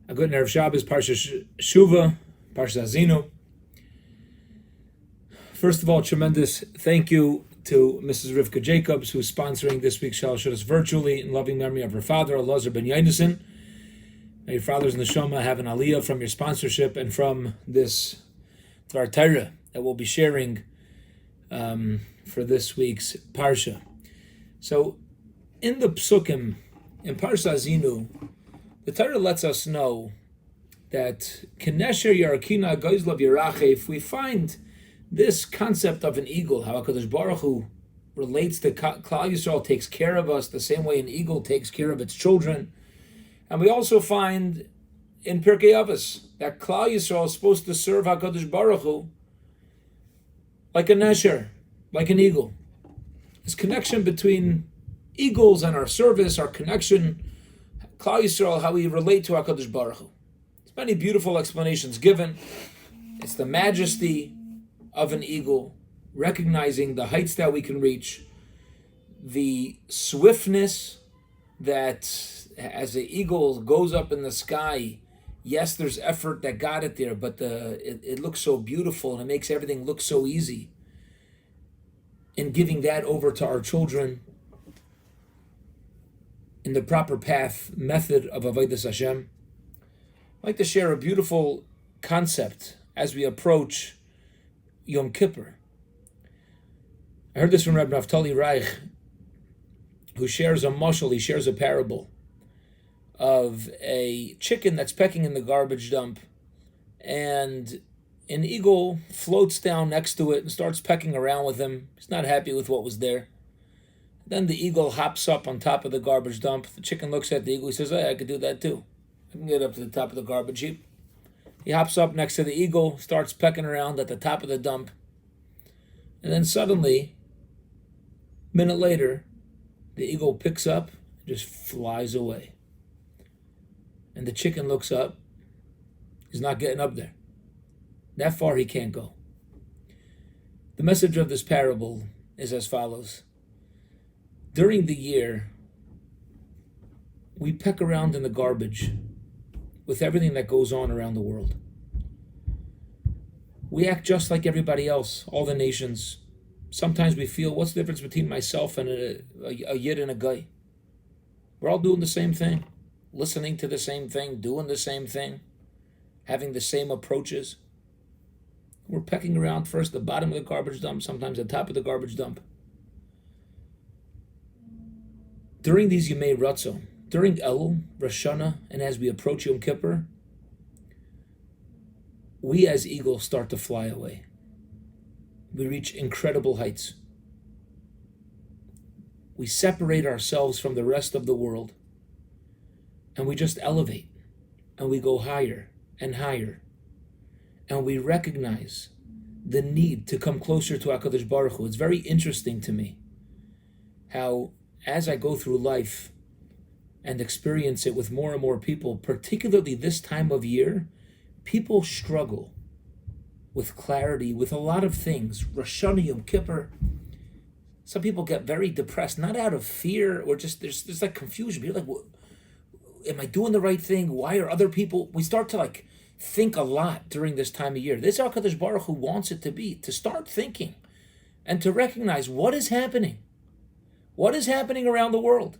A good Erev Shabbos, Parshas Shuva, Parshas Haazinu. First of all, tremendous thank you to Mrs. Rivka Jacobs, who's sponsoring this week's Shalosh Shudas virtually in loving memory of her father, Elazar ben Yonason. May your father's neshama have an aliyah from your sponsorship and from this Dvar Torah that we'll be sharing for this week's Parsha. So, in the Psukim, in Parshas Haazinu, the Torah lets us know that Kenesher Yarakina Goizlav Yerache, if we find this concept of an eagle, how HaKadosh Baruch Hu relates to Klal Yisrael, takes care of us the same way an eagle takes care of its children. And we also find in Pirkei Avos that Klal Yisrael is supposed to serve HaKadosh Baruch Hu like a nesher, like an eagle. This connection between eagles and our service, our connection, Klal Yisrael, how we relate to HaKadosh Baruch Hu. There's many beautiful explanations given. It's the majesty of an eagle, recognizing the heights that we can reach, the swiftness that as the eagle goes up in the sky, yes, there's effort that got it there, but it looks so beautiful and it makes everything look so easy. And giving that over to our children in the proper path, method of Avodas Hashem. I'd like to share a beautiful concept as we approach Yom Kippur. I heard this from Rabbi Naftali Reich, who shares a mashal, he shares a parable of a chicken that's pecking in the garbage dump, and an eagle floats down next to it and starts pecking around with him. He's not happy with what was there. Then the eagle hops up on top of the garbage dump. The chicken looks at the eagle. He says, hey, I could do that too. I can get up to the top of the garbage heap. He hops up next to the eagle, starts pecking around at the top of the dump. And then suddenly, a minute later, the eagle picks up and just flies away. And the chicken looks up. He's not getting up there. That far he can't go. The message of this parable is as follows. During the year, we peck around in the garbage with everything that goes on around the world. We act just like everybody else, all the nations. Sometimes we feel, what's the difference between myself and a yid and a guy? We're all doing the same thing, listening to the same thing, doing the same thing, having the same approaches. We're pecking around first the bottom of the garbage dump, sometimes the top of the garbage dump. During these Yemei Ratzon, during Elul, Rosh Hashanah, and as we approach Yom Kippur, we as eagles start to fly away. We reach incredible heights. We separate ourselves from the rest of the world, and we just elevate, and we go higher and higher, and we recognize the need to come closer to HaKadosh Baruch Hu. It's very interesting to me how, as I go through life and experience it with more and more people, particularly this time of year, people struggle with clarity, with a lot of things. Rosh Hashanah, Yom Kippur. Some people get very depressed, not out of fear or just there's like confusion. You're like, am I doing the right thing? Why are other people? We start to think a lot during this time of year. This is how HaKadosh Baruch Hu wants it to be, to start thinking and to recognize what is happening. What is happening around the world?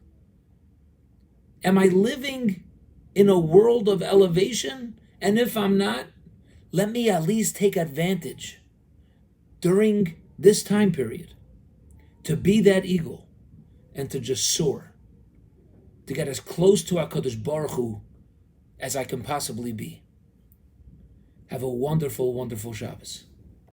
Am I living in a world of elevation? And if I'm not, let me at least take advantage during this time period to be that eagle and to just soar, to get as close to HaKadosh Baruch Hu as I can possibly be. Have a wonderful, wonderful Shabbos.